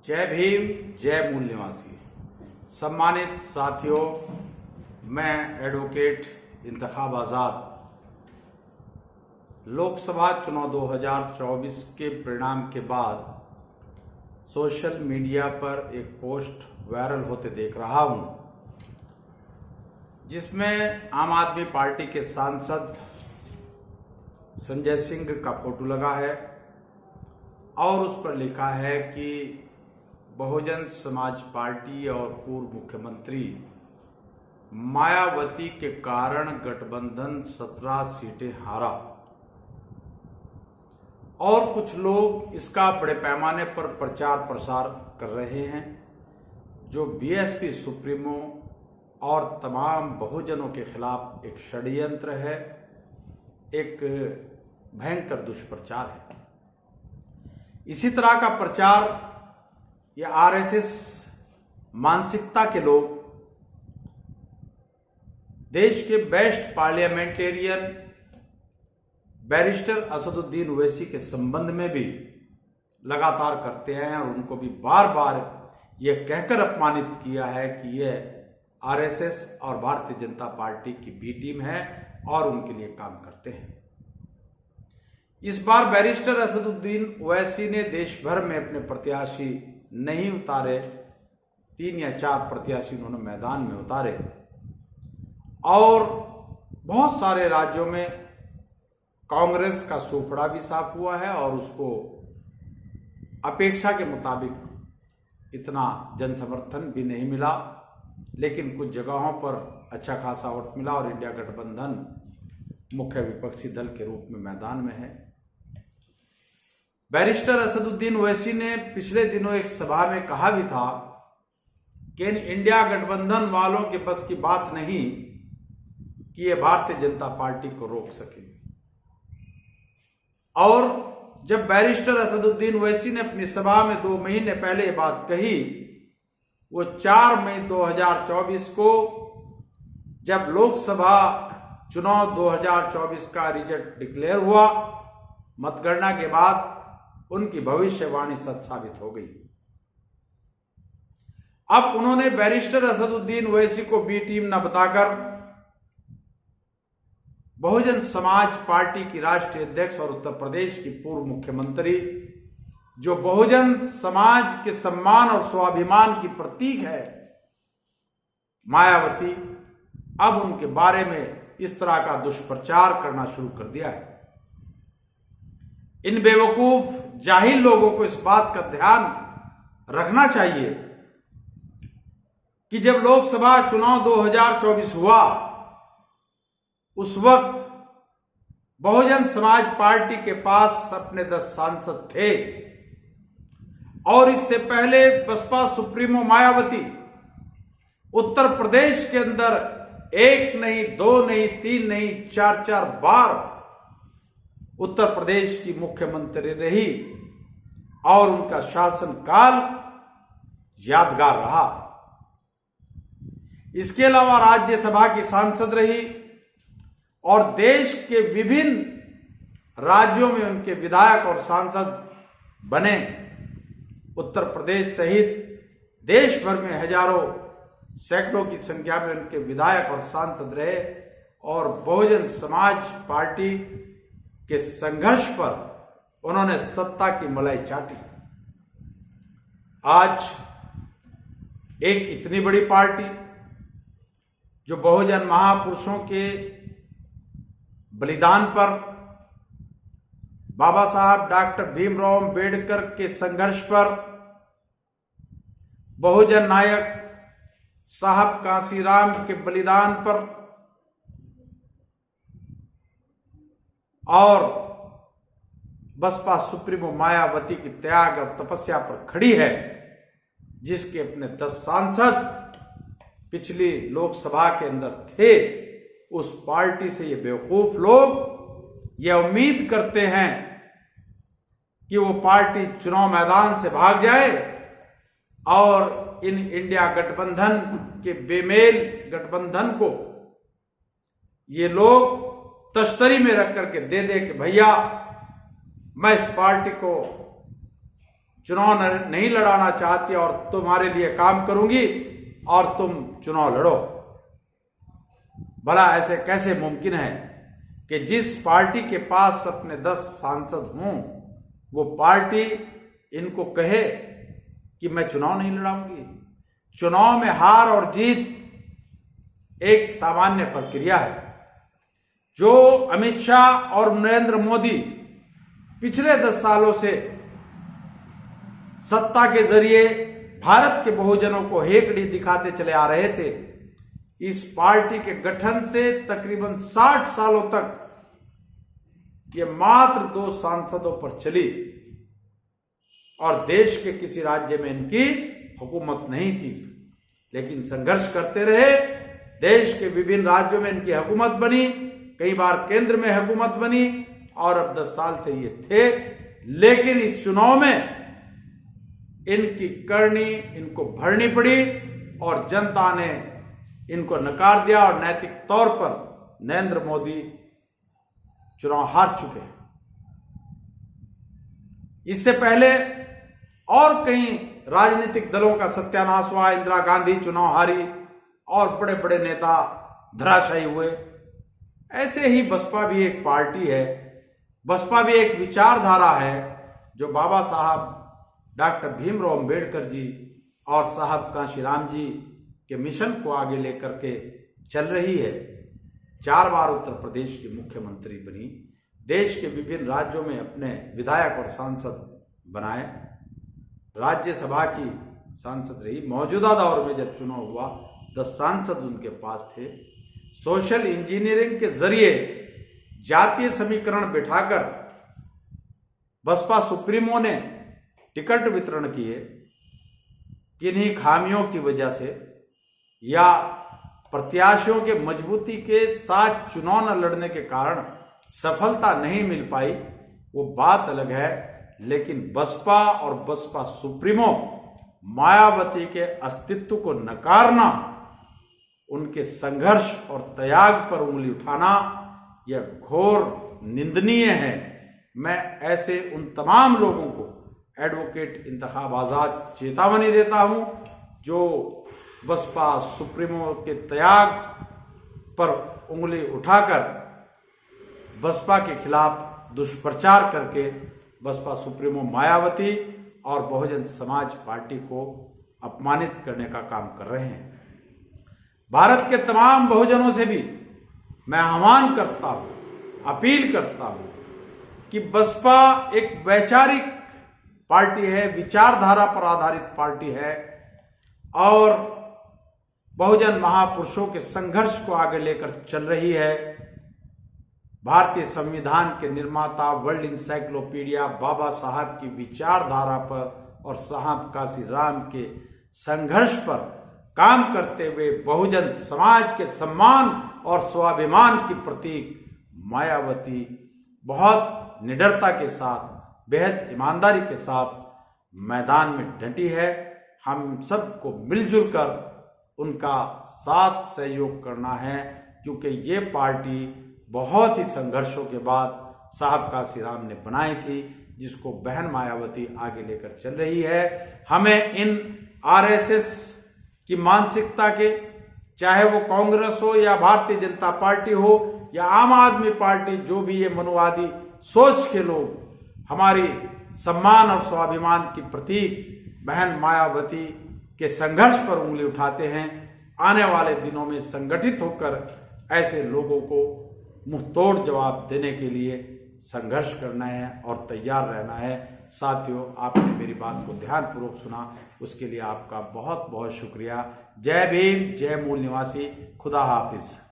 जय भीम, जय मूल निवासी। सम्मानित साथियों, मैं एडवोकेट इंतखाब आज़ाद लोकसभा चुनाव 2024 के परिणाम के बाद सोशल मीडिया पर एक पोस्ट वायरल होते देख रहा हूं, जिसमें आम आदमी पार्टी के सांसद संजय सिंह का फोटो लगा है और उस पर लिखा है कि बहुजन समाज पार्टी और पूर्व मुख्यमंत्री मायावती के कारण गठबंधन 17 सीटें हारा। और कुछ लोग इसका बड़े पैमाने पर प्रचार प्रसार कर रहे हैं, जो बीएसपी सुप्रीमो और तमाम बहुजनों के खिलाफ एक षड्यंत्र है, एक भयंकर दुष्प्रचार है। इसी तरह का प्रचार या आरएसएस मानसिकता के लोग देश के best parliamentarian barrister Asaduddin Owaisi के संबंध में भी लगातार करते हैं और उनको भी बार बार यह कहकर अपमानित किया है कि यह आरएसएस और भारतीय जनता पार्टी की बी टीम है और उनके लिए काम करते हैं। इस बार बैरिस्टर असदुद्दीन ओवैसी ने देश भर में अपने प्रत्याशी नहीं उतारे, 3 या 4 प्रत्याशी उन्होंने मैदान में उतारे और बहुत सारे राज्यों में कांग्रेस का सूफड़ा भी साफ हुआ है और उसको अपेक्षा के मुताबिक इतना जनसमर्थन भी नहीं मिला, लेकिन कुछ जगहों पर अच्छा खासा वोट मिला और इंडिया गठबंधन मुख्य विपक्षी दल के रूप में मैदान में है। बैरिस्टर असदुद्दीन ओवैसी ने पिछले दिनों एक सभा में कहा भी था कि इन इंडिया गठबंधन वालों के बस की बात नहीं कि ये भारतीय जनता पार्टी को रोक सके। और जब बैरिस्टर असदुद्दीन ओवैसी ने अपनी सभा में 2 महीने पहले ये बात कही, वो 4 मई 2024 को जब लोकसभा चुनाव 2024 का रिजल्ट डिक्लेयर हुआ, मतगणना के बाद उनकी भविष्यवाणी सच साबित हो गई। अब उन्होंने बैरिस्टर असदुद्दीन ओवैसी को बी टीम न बताकर बहुजन समाज पार्टी की राष्ट्रीय अध्यक्ष और उत्तर प्रदेश की पूर्व मुख्यमंत्री, जो बहुजन समाज के सम्मान और स्वाभिमान की प्रतीक है, मायावती, अब उनके बारे में इस तरह का दुष्प्रचार करना शुरू कर दिया है। इन बेवकूफ जाहिल लोगों को इस बात का ध्यान रखना चाहिए कि जब लोकसभा चुनाव 2024 हुआ, उस वक्त बहुजन समाज पार्टी के पास अपने 10 सांसद थे और इससे पहले बसपा सुप्रीमो मायावती उत्तर प्रदेश के अंदर 1 नहीं, 2 नहीं, 3 नहीं, 4 बार उत्तर प्रदेश की मुख्यमंत्री रही और उनका शासनकाल यादगार रहा। इसके अलावा राज्यसभा की सांसद रही और देश के विभिन्न राज्यों में उनके विधायक और सांसद बने। उत्तर प्रदेश सहित देश भर में हजारों, सैकड़ों की संख्या में उनके विधायक और सांसद रहे और बहुजन समाज पार्टी के संघर्ष पर उन्होंने सत्ता की मलाई चाटी। आज एक इतनी बड़ी पार्टी जो बहुजन महापुरुषों के बलिदान पर, बाबा साहब डॉक्टर भीमराव अंबेडकर के संघर्ष पर, बहुजन नायक साहब कांसीराम के बलिदान पर और बसपा सुप्रीमो मायावती की त्याग और तपस्या पर खड़ी है, जिसके अपने 10 सांसद पिछली लोकसभा के अंदर थे। उस पार्टी से ये बेवकूफ लोग ये उम्मीद करते हैं कि वो पार्टी चुनाव मैदान से भाग जाए और इन इंडिया गठबंधन के बेमेल गठबंधन को ये लोग तश्तरी में रख करके दे कि भैया मैं इस पार्टी को चुनाव नहीं लड़ाना चाहती और तुम्हारे लिए काम करूंगी और तुम चुनाव लड़ो। भला ऐसे कैसे मुमकिन है कि जिस पार्टी के पास अपने 10 सांसद हों वो पार्टी इनको कहे कि मैं चुनाव नहीं लड़ाऊंगी। चुनाव में हार और जीत एक सामान्य प्रक्रिया है। जो अमित शाह और नरेंद्र मोदी पिछले 10 सालों से सत्ता के जरिए भारत के बहुजनों को हेकड़ी दिखाते चले आ रहे थे, इस पार्टी के गठन से तकरीबन 60 सालों तक ये मात्र 2 सांसदों पर चली और देश के किसी राज्य में इनकी हुकूमत नहीं थी। लेकिन संघर्ष करते रहे, देश के विभिन्न राज्यों में इनकी हुकूमत बनी, कई बार केंद्र में हुकूमत बनी और अब 10 साल से ये थे। लेकिन इस चुनाव में इनकी करनी इनको भरनी पड़ी और जनता ने इनको नकार दिया और नैतिक तौर पर नरेंद्र मोदी चुनाव हार चुके। इससे पहले और कई राजनीतिक दलों का सत्यानाश हुआ। इंदिरा गांधी चुनाव हारी और बड़े बड़े नेता धराशायी हुए। ऐसे ही बसपा भी एक पार्टी है, बसपा भी एक विचारधारा है जो बाबा साहब डॉक्टर भीमराव अंबेडकर जी और साहब कांशीराम जी के मिशन को आगे लेकर के चल रही है। 4 बार उत्तर प्रदेश की मुख्यमंत्री बनी, देश के विभिन्न राज्यों में अपने विधायक और सांसद बनाए, राज्यसभा की सांसद रही। मौजूदा दौर में जब चुनाव हुआ 10 सांसद उनके पास थे। सोशल इंजीनियरिंग के जरिए जातीय समीकरण बिठाकर बसपा सुप्रीमो ने टिकट वितरण किए। किन्हीं खामियों की वजह से या प्रत्याशियों के मजबूती के साथ चुनाव न लड़ने के कारण सफलता नहीं मिल पाई, वो बात अलग है। लेकिन बसपा और बसपा सुप्रीमो मायावती के अस्तित्व को नकारना, उनके संघर्ष और त्याग पर उंगली उठाना, यह घोर निंदनीय है। मैं ऐसे उन तमाम लोगों को एडवोकेट इंतखाब आज़ाद चेतावनी देता हूं जो बसपा सुप्रीमो के त्याग पर उंगली उठाकर बसपा के खिलाफ दुष्प्रचार करके बसपा सुप्रीमो मायावती और बहुजन समाज पार्टी को अपमानित करने का काम कर रहे हैं। भारत के तमाम बहुजनों से भी मैं आह्वान करता हूं, अपील करता हूं कि बसपा एक वैचारिक पार्टी है, विचारधारा पर आधारित पार्टी है और बहुजन महापुरुषों के संघर्ष को आगे लेकर चल रही है। भारतीय संविधान के निर्माता, वर्ल्ड इंसाइक्लोपीडिया बाबा साहब की विचारधारा पर और साहब कांशीराम के संघर्ष पर काम करते हुए बहुजन समाज के सम्मान और स्वाभिमान की प्रतीक मायावती बहुत निडरता के साथ, बेहद ईमानदारी के साथ मैदान में डटी है। हम सबको मिलजुल कर उनका साथ सहयोग करना है, क्योंकि ये पार्टी बहुत ही संघर्षों के बाद साहब कांशीराम ने बनाई थी, जिसको बहन मायावती आगे लेकर चल रही है। हमें इन आरएसएस की मानसिकता के, चाहे वो कांग्रेस हो या भारतीय जनता पार्टी हो या आम आदमी पार्टी, जो भी ये मनुवादी सोच के लोग हमारी सम्मान और स्वाभिमान की प्रतीक बहन मायावती के संघर्ष पर उंगली उठाते हैं, आने वाले दिनों में संगठित होकर ऐसे लोगों को मुंहतोड़ जवाब देने के लिए संघर्ष करना है और तैयार रहना है। साथियों, आपने मेरी बात को ध्यानपूर्वक सुना, उसके लिए आपका बहुत बहुत शुक्रिया। जय भीम, जय मूल निवासी, खुदा हाफिज।